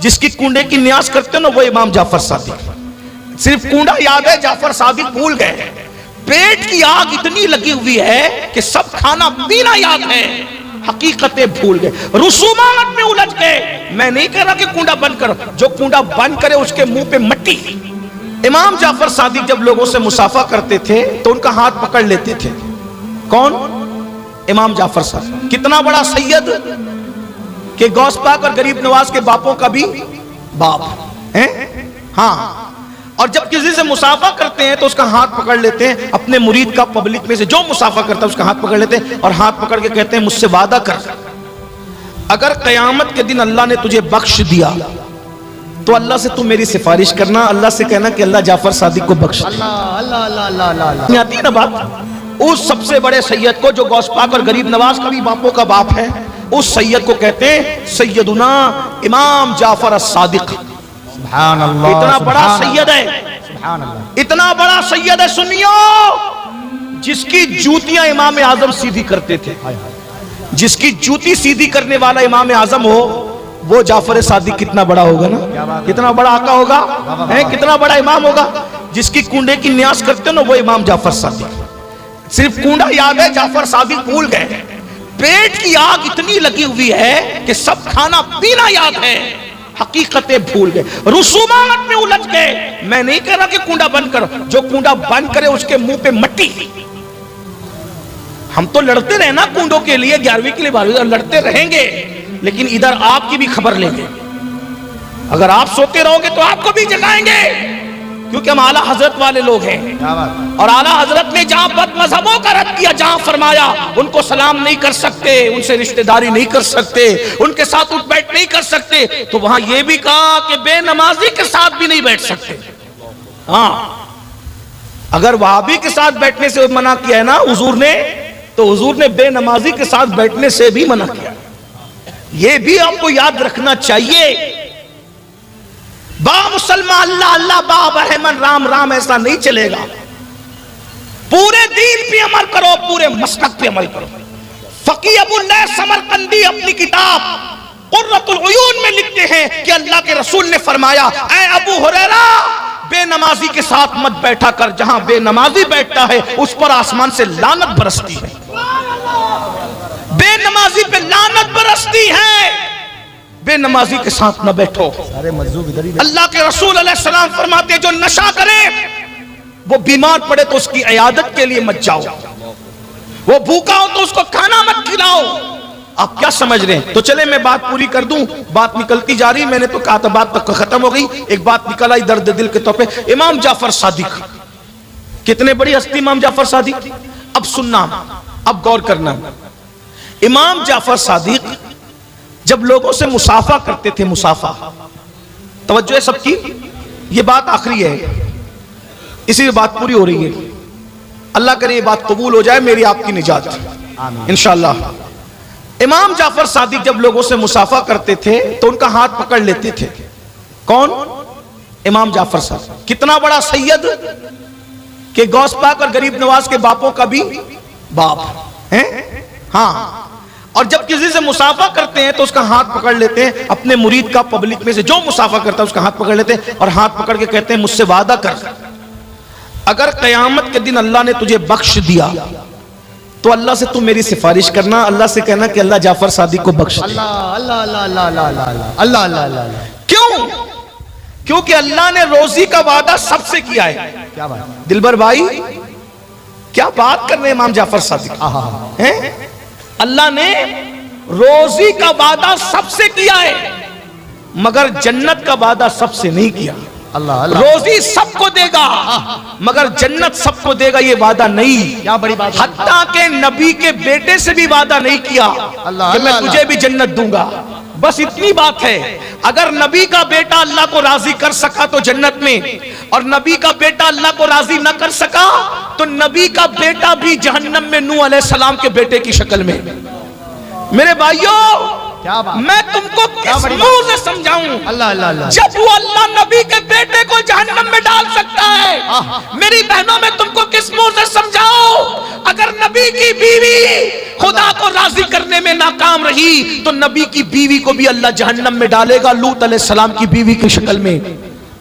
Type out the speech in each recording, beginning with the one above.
جس کی کنڈے کی نیاز کرتے ہو نا وہ امام جعفر صادق. صرف کنڈا یاد ہے، جعفر صادق بھول گئے. پیٹ کی آگ اتنی لگی ہوئی ہے کہ سب کھانا پینا یاد ہے، حقیقتیں بھول گئے، رسومات میں الجھ گئے. میں نہیں کہہ رہا کہ کنڈا بند کرو، جو کنڈا بند کرے اس کے منہ پہ مٹی. امام جعفر صادق جب لوگوں سے مصافحہ کرتے تھے تو ان کا ہاتھ پکڑ لیتے تھے. کون؟ امام جعفر صادق. کتنا بڑا سید کہ غوث پاک اور غریب نواز کے باپوں کا بھی باپ ہیں. ہاں، اور جب کسی سے مصافحہ کرتے ہیں تو اس کا ہاتھ پکڑ لیتے ہیں. اپنے مرید کا پبلک میں سے جو مصافحہ کرتا ہے اس کا ہاتھ پکڑ لیتے ہیں اور ہاتھ پکڑ کے کہتے ہیں مجھ سے وعدہ کر، اگر قیامت کے دن اللہ نے تجھے بخش دیا تو اللہ سے تو میری سفارش کرنا، اللہ سے کہنا کہ اللہ جعفر صادق کو بخش دے. نہیں آتی نا بات؟ اس سب سے بڑے سید کو جو غوث پاک اور غریب نواز کا بھی باپوں کا باپ ہے، اس سید کو کہتے ہیں سیدنا امام جعفر الصادق. سبحان اللہ. اتنا بڑا سید ہے، اتنا بڑا سید ہے سنیو، جس کی جوتیاں امام اعظم سیدھی کرتے تھے. جس کی جوتی سیدھی کرنے والا امام اعظم ہو وہ جعفر صادق کتنا بڑا ہوگا نا، کتنا بڑا آقا ہوگا، کتنا بڑا امام ہوگا. جس کی کنڈے کی نیاز کرتے ہو نا وہ امام جعفر صادق. صرف کنڈا یاد ہے، جعفر صادق بھول گئے. پیٹ کی آگ اتنی لگی ہوئی ہے کہ سب کھانا پینا یاد ہے، حقیقتیں بھول گئے، رسومات میں الجھ گئے. میں نہیں کہہ رہا کہ کنڈا بند کرو، جو کنڈا بند کرے اس کے منہ پہ مٹی. ہم تو لڑتے رہے نا کنڈوں کے لیے، 11ویں کے لیے 12ویں لڑتے رہیں گے، لیکن ادھر آپ کی بھی خبر لیں گے. اگر آپ سوتے رہو گے تو آپ کو بھی جگائیں گے، کیونکہ ہم اعلیٰ حضرت والے لوگ ہیں. اور اعلیٰ حضرت نے جہاں بد مذہبوں کا رد کیا، جہاں فرمایا ان کو سلام نہیں کر سکتے، ان سے رشتہ داری نہیں کر سکتے، ان کے ساتھ اٹھ بیٹھ نہیں کر سکتے، تو وہاں یہ بھی کہا کہ بے نمازی کے ساتھ بھی نہیں بیٹھ سکتے. ہاں، اگر وہابی کے ساتھ بیٹھنے سے منع کیا ہے نا حضور نے، تو حضور نے بے نمازی کے ساتھ بیٹھنے سے بھی منع کیا. یہ بھی آپ کو یاد رکھنا چاہیے. با مسلمان اللہ اللہ، با برہمن رام رام، ایسا نہیں چلے گا. پورے دین پہ عمل کرو، پورے مسلک پہ عمل کرو. فقی ابو اللیث سمرقندی اپنی کتاب قرۃ العیون میں لکھتے ہیں کہ اللہ کے رسول نے فرمایا، اے ابو ہریرہ، بے نمازی کے ساتھ مت بیٹھا کر، جہاں بے نمازی بیٹھتا ہے اس پر آسمان سے لعنت برستی ہے. بے نمازی پہ لعنت برستی ہے، بے نمازی کے ساتھ نہ بیٹھو. اللہ کے رسول علیہ السلام فرماتے ہیں جو نشہ کرے وہ بیمار پڑے تو اس کی عیادت کے لیے مت جاؤ، وہ بھوکا ہو تو اس کو کھانا مت کھلاؤ. آپ کیا سمجھ رہے ہیں؟ تو چلے میں بات پوری کر دوں، بات نکلتی جا رہی، میں نے تو کہا تھا بات تک ختم ہو گئی. ایک بات نکل آئی درد دل کے طور پہ. امام جعفر صادق کتنے بڑی ہستی امام جعفر صادق. اب سننا، اب غور کرنا. امام جعفر صادق جب لوگوں سے مصافحہ کرتے تھے، مصافحہ، توجہ ہے سب کی، یہ بات آخری ہے، اسی بات پوری ہو رہی ہے. اللہ کرے یہ بات قبول ہو جائے، میری آپ کی نجات انشاءاللہ. امام جعفر صادق جب لوگوں سے مصافحہ کرتے تھے تو ان کا ہاتھ پکڑ لیتے تھے. کون؟ امام جعفر صادق. کتنا بڑا سید کہ غوث پاک اور غریب نواز کے باپوں کا بھی باپ ہیں. ہاں، اور جب کسی سے مصافحہ کرتے ہیں تو اس کا ہاتھ پکڑ لیتے ہیں. اپنے مرید کا پبلک میں سے جو مصافحہ کرتا ہے اس کا ہاتھ پکڑ لیتے ہیں اور ہاتھ پکڑ کے کہتے ہیں مجھ سے وعدہ کر، اگر قیامت کے دن اللہ نے تجھے بخش دیا تو اللہ سے تو میری سفارش کرنا، اللہ سے کہنا کہ اللہ جعفر صادق کو بخش دے. کیوں؟ کیونکہ اللہ نے روزی کا وعدہ سب سے کیا ہے. دلبر بھائی کیا بات کر رہے ہیں امام جعفر صادق. اللہ نے روزی کا وعدہ سب سے کیا ہے مگر جنت کا وعدہ سب سے نہیں کیا. روزی سب کو دے گا مگر جنت سب کو دے گا یہ وعدہ نہیں. حتیٰ کہ نبی کے بیٹے سے بھی وعدہ نہیں کیا کہ میں تجھے بھی جنت دوں گا. بس اتنی بات ہے. اگر نبی کا بیٹا اللہ کو راضی کر سکا تو جنت میں، اور نبی کا بیٹا اللہ کو راضی نہ کر سکا تو نبی کا بیٹا بھی جہنم میں نوح علیہ السلام کے بیٹے کی شکل میں. میرے بھائیوں میں تم کو کس منہ سے سمجھاؤں؟ جب وہ اللہ نبی کے بیٹے کو جہنم میں ڈال سکتا ہے، میری بہنوں میں تم کو کس منہ سے سمجھاؤں؟ اگر نبی کی بیوی خدا کو راضی کرنے میں ناکام رہی تو نبی کی بیوی کو بھی اللہ جہنم میں ڈالے گا، لوط علیہ السلام کی بیوی کی شکل میں۔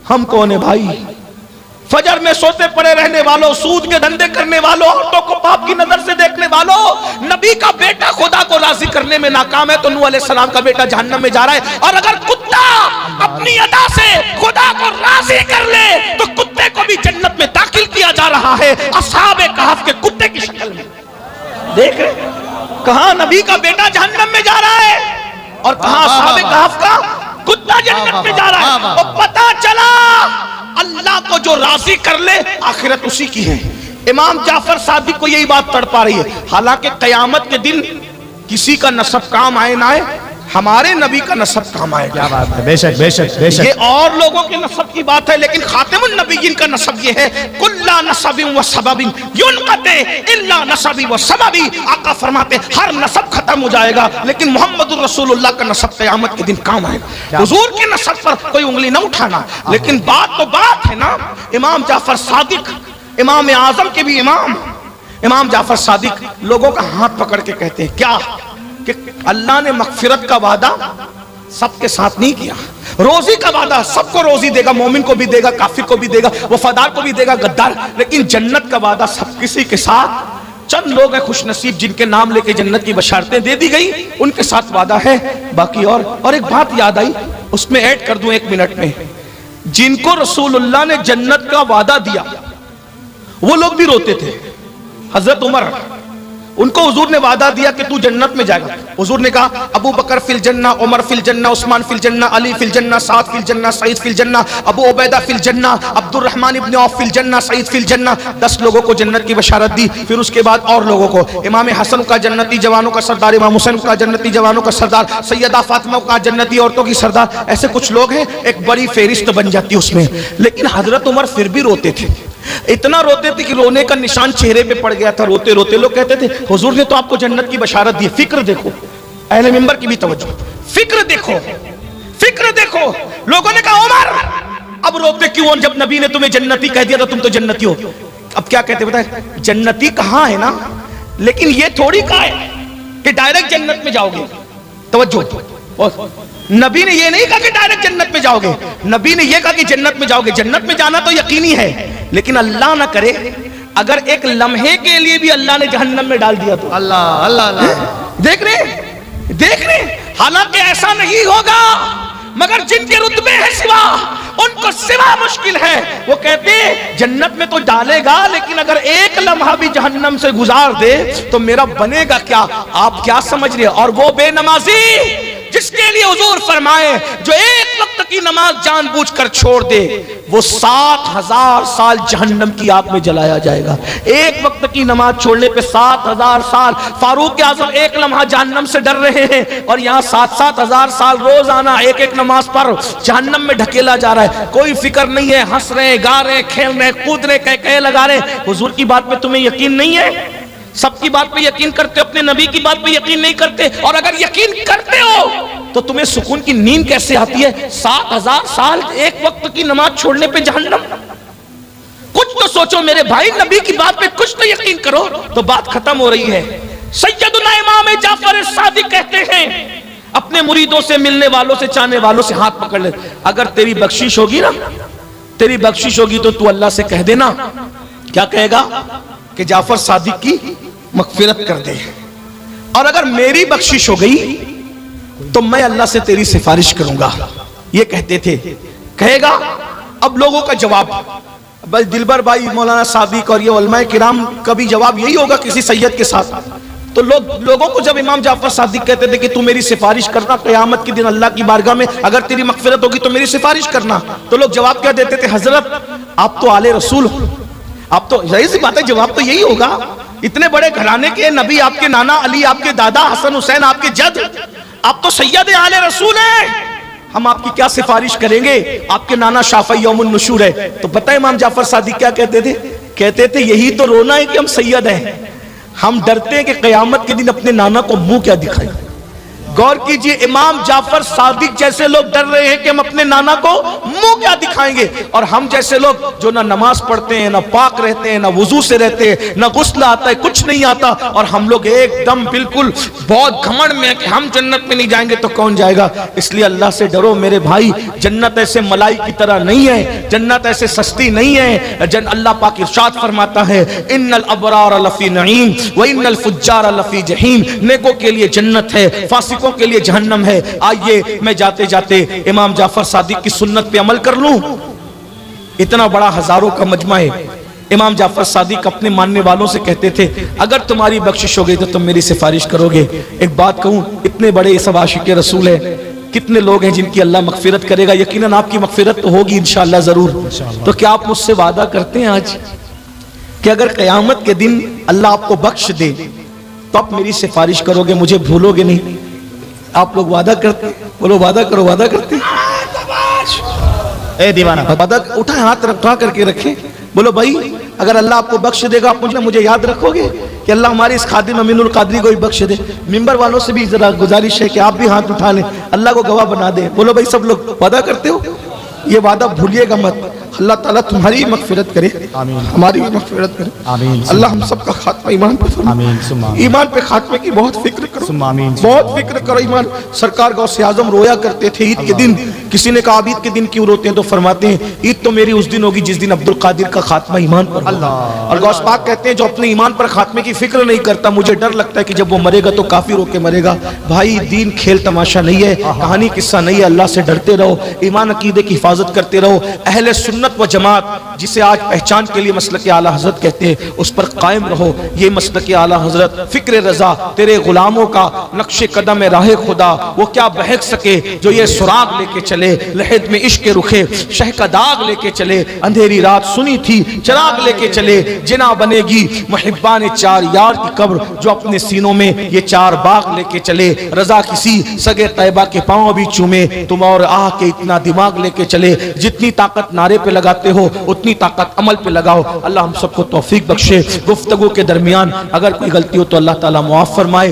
ہم کون ہیں بھائی؟ فجر میں سوتے پڑے رہنے والوں، سود کے دھندے کرنے والوں، عورتوں کو پاپ کی نظر سے دیکھنے والوں، نبی کا بیٹا خدا کو راضی کرنے میں ناکام ہے تو نوح علیہ السلام کا بیٹا جہنم میں جا رہا ہے۔ اور اگر کتا اپنی ادا سے خدا کو راضی کر لے تو کتے کو بھی جنت میں داخل کیا جا رہا ہے، اصحاب کہف کے کتے کی شکل میں۔ دیکھ رہے کہاں نبی کا بیٹا جہنم میں جا رہا ہے اور کہاں اصحاب کہف کا کتا جنت میں جا رہا ہے۔ اور پتہ چلا اللہ کو جو راضی کر لے آخرت اسی کی ہے۔ امام جعفر صادق کو یہی بات تڑپا رہی ہے، حالانکہ قیامت کے دن کسی کا نسب کام آئے نہ آئے، ہمارے نبی کا نسب کام آئے گا۔ کیا بات ہے، بے شک بے شک بے شک۔ یہ اور لوگوں کے نسب کی بات ہے، لیکن خاتم النبیین کا نسب یہ ہے، کلا نسب و سبب ينقطع الا نسب و سبب۔ آقا فرماتے ہیں ہر نسب ختم ہو جائے گا لیکن محمد الرسول اللہ کا نسب قیامت کے دن کام آئے گا۔ حضور کے نسب پر کوئی انگلی نہ اٹھانا، لیکن بات تو بات ہے نا۔ امام جعفر صادق، امام اعظم کے بھی امام جعفر صادق لوگوں کا ہاتھ پکڑ کے کہتے ہیں کیا کہ اللہ نے مغفرت کا وعدہ سب کے ساتھ نہیں کیا، روزی کا وعدہ سب کو روزی دے گا، مومن کو بھی دے گا، کافر کو بھی دے گا، وفادار کو بھی دے گا، غدار، لیکن جنت کا وعدہ سب کسی کے ساتھ چند لوگ ہیں خوش نصیب جن کے نام لے کے جنت کی بشارتیں دے دی گئی، ان کے ساتھ وعدہ ہے، باقی اور ایک بات یاد آئی اس میں ایڈ کر دوں 1 منٹ میں، جن کو رسول اللہ نے جنت کا وعدہ دیا وہ لوگ بھی روتے تھے۔ حضرت عمر، ان کو حضور نے وعدہ دیا کہ تو جنت میں جائے گا، حضور نے کہا ابو بکر فی الجنہ، عمر فی الجنہ، عثمان فی الجنہ، علی فی الجنہ، سعد فی الجنہ، سعید فی الجنہ، ابو عبیدہ فی الجنہ، عبد الرحمن ابن عوف فی الجنہ، سعید فی الجنہ۔ 10 لوگوں کو جنت کی بشارت دی، پھر اس کے بعد اور لوگوں کو، امام حسن کا جنتی جوانوں کا سردار، امام حسین کا جنتی جوانوں کا سردار، سیدہ فاطمہ کا جنتی عورتوں کی سردار، ایسے کچھ لوگ ہیں، ایک بڑی فہرست بن جاتی اس میں۔ لیکن حضرت عمر پھر بھی روتے تھے، اتنا روتے تھے کہ رونے کا نشان چہرے پہ پڑ گیا تھا، روتے روتے لوگ کہتے تھے حضور نے تو آپ کو جنت کی بشارت دی۔ فکر دیکھو، اہل منبر کی بھی توجہ، فکر دیکھو، فکر دیکھو۔ لوگوں نے کہا عمر اب روتے کیوں جب نبی نے تمہیں جنتی کہہ دیا تو تم تو جنتی ہو۔ اب کیا کہتے بتائیں، جنتی کہاں ہے نا، لیکن یہ تھوڑی کہا ہے کہ ڈائریکٹ جنت میں جاؤ گے۔ توجہ، نبی نے یہ نہیں کہا کہ ڈائریکٹ جنت میں جاؤ گے، نبی نے یہ کہا کہ جنت میں جاؤ گے۔ جنت میں جانا تو یقینی ہے، لیکن اللہ نہ کرے اگر ایک لمحے کے لیے بھی اللہ نے جہنم میں ڈال دیا تو اللہ اللہ اللہ۔ دیکھ رہے حالانکہ ایسا نہیں ہوگا، مگر جن کے رتبے ہیں سوا، ان کو سوا مشکل ہے۔ وہ کہتے ہیں جنت میں تو ڈالے گا لیکن اگر ایک لمحہ بھی جہنم سے گزار دے تو میرا بنے گا کیا؟ آپ کیا سمجھ رہے؟ اور وہ بے نمازی جس کے لیے حضور فرمائے جو ایک وقت کی نماز جان بوجھ کر چھوڑ دے وہ 7000 سال جہنم کی آگ میں جلایا جائے گا۔ ایک وقت کی نماز چھوڑنے پہ 7000 سال۔ فاروق اعظم ایک لمحہ جہنم سے ڈر رہے ہیں اور یہاں 7,000 سال روزانہ ایک ایک نماز پر جہنم میں ڈھکیلا جا رہا ہے، کوئی فکر نہیں ہے، ہنس رہے، گا رہے، کھیل رہے، کود رہے، کہے لگا رہے۔ حضور کی بات پہ تمہیں یقین نہیں ہے؟ سب کی بات پہ یقین کرتے، اپنے نبی کی بات پہ یقین نہیں کرتے، اور اگر یقین کرتے ہو تو تمہیں سکون کی نیند کیسے آتی ہے؟ 7000 سال ایک وقت کی نماز چھوڑنے پہ جہنم۔ کچھ تو سوچو میرے بھائی، نبی کی بات پہ کچھ تو یقین کرو تو بات ختم ہو رہی ہے۔ سیدنا امام جعفر صادق کہتے ہیں اپنے مریدوں سے، ملنے والوں سے، چاہنے والوں سے ہاتھ پکڑ لے، اگر تیری بخشش ہوگی نا، تیری بخشش ہوگی تو اللہ سے کہہ دینا، کیا کہے گا کہ جعفر صادق کی مغفرت کر دے، اور اگر میری بخشش ہو گئی تو میں اللہ سے تیری سفارش کروں گا۔ یہ کہتے تھے، کہے گا۔ اب لوگوں کا جواب، بس دلبر بھائی مولانا صادق اور یہ علماء کرام کا بھی جواب یہی ہوگا کسی سید کے ساتھ۔ تو لوگوں کو جب امام جعفر صادق کہتے تھے کہ تو میری سفارش کرنا قیامت کے دن اللہ کی بارگاہ میں، اگر تیری مغفرت ہوگی تو میری سفارش کرنا، تو لوگ جواب کیا دیتے تھے؟ حضرت آپ تو آل رسول ہو، آپ تو، ظاہر سی بات ہے جواب تو یہی ہوگا، اتنے بڑے گھرانے کے نبی، آپ کے نانا علی، آپ کے دادا حسن حسین، آپ کے جد، آپ تو سید آل رسول ہیں، ہم آپ کی کیا سفارش کریں گے؟ آپ کے نانا شافعی یوم النشور ہے۔ تو پتہ ہے امام جعفر صادق کیا کہتے تھے؟ کہتے تھے یہی تو رونا ہے کہ ہم سید ہیں، ہم ڈرتے ہیں کہ قیامت کے دن اپنے نانا کو منہ کیا دکھائیں، غور کیجئے امام جعفر صادق جیسے لوگ ڈر رہے ہیں کہ ہم اپنے نانا کو منہ کیا دکھائیں گے، اور ہم جیسے لوگ جو نہ نماز پڑھتے ہیں، نہ پاک رہتے ہیں، نہ وضو سے رہتے ہیں، نہ غسل آتا ہے، کچھ نہیں آتا، اور ہم لوگ ایک دم بالکل بہت گھمنڈ میں ہیں کہ ہم جنت میں نہیں جائیں گے تو کون جائے گا؟ اس لیے اللہ سے ڈرو میرے بھائی، جنت ایسے ملائی کی طرح نہیں ہے، جنت ایسے سستی نہیں ہے۔ اللہ پاک ارشاد فرماتا ہے ان الابرار لفی نعیم وان الفجار لفی جہیم، نیکوں کے لیے جنت ہے، فاسقوں کے لیے جہنم ہے۔ آئیے میں جاتے جاتے امام جعفر صادق کی سنت پہ عمل کر لوں۔ اتنا بڑا ہزاروں کا مجمع ہے، امام جعفر صادق اپنے ماننے والوں سے کہتے تھے اگر تمہاری بخشش ہو گئی تو تم میری سفارش کرو گے۔ ایک بات کہوں، اتنے بڑے سب عاشق رسول ہیں، کتنے لوگ ہیں جن کی اللہ مغفرت کرے گا؟ یقیناً آپ کی مغفرت تو ہوگی انشاءاللہ ضرور۔ تو کیا آپ مجھ سے وعدہ کرتے ہیں آج کہ اگر قیامت کے دن اللہ آپ کو بخش دے تو آپ میری سفارش کرو گے، مجھے بھولو گے نہیں؟ آپ لوگ وعدہ کرتے ہیں؟ بولو وعدہ کرو، وعدہ کرتے ہیں؟ اے دیوانہ، وعدہ اٹھائیں، ہاتھ اٹھا کر کے رکھیں، بولو بھائی اگر اللہ آپ کو بخش دے گا آپ مجھے یاد رکھو گے کہ اللہ ہمارے اس خادم امین القادری کو بھی بخش دے؟ ممبر والوں سے بھی ذرا گزارش ہے کہ آپ بھی ہاتھ اٹھا لیں، اللہ کو گواہ بنا دیں۔ بولو بھائی سب لوگ وعدہ کرتے ہو؟ یہ وعدہ بھولیے گا مت۔ اللہ تعالیٰ تمہاری مغفرت کرے، ہماری بھی مغفرت کرے، اللہ ہم سب کا خاتمہ ایمان پہ فرمائے۔ ایمان پہ خاتمے کی بہت فکر کرو، بہت فکر کرو ایمان۔ سرکار غوث اعظم رویا کرتے تھے عید کے دن، کسی نے کہا آپ عید کے دن کیوں روتے ہیں؟ تو فرماتے ہیں عید تو میری اس دن ہوگی جس دن عبد القادر کا خاتمہ ایمان پر ہوگا۔ اور غوث پاک کہتے ہیں جو اپنے ایمان پر خاتمے کی فکر نہیں کرتا مجھے ڈر لگتا ہے کہ جب وہ مرے گا تو کافر ہو کے مرے گا۔ بھائی دین کھیل تماشا نہیں ہے، کہانی قصہ نہیں ہے، اللہ سے ڈرتے رہو، ایمان عقیدے کی حفاظت کرتے رہو۔ اہل سنت و جماعت جسے آج پہچان کے لیے مسلک اعلیٰ حضرت کہتے ہیں اس پر قائم رہو۔ یہ مسلک اعلیٰ حضرت فکر رضا تیرے غلاموں کا نقش قدم راہ خدا، وہ کیا بہک سکے جو یہ سراغ لے کے چلے، لحد میں عشق رخے شہ کا داغ لے کے چلے، اندھیری رات سنی تھی چراغ لے کے چلے، جنا بنے گی محبان چار یار کی قبر جو اپنے سینوں میں یہ چار باغ لے کے چلے، رضا کسی سگے طیبہ کے پاؤں بھی چومے، تم اور آہ کے اتنا دماغ لے کے چلے، جتنی طاقت نعرے پہ لگاتے ہو اتنی طاقت عمل پہ لگاؤ۔ اللہ ہم سب کو توفیق بخشے۔ گفتگو کے درمیان اگر کوئی غلطی ہو تو اللہ تعالیٰ معاف فرمائے۔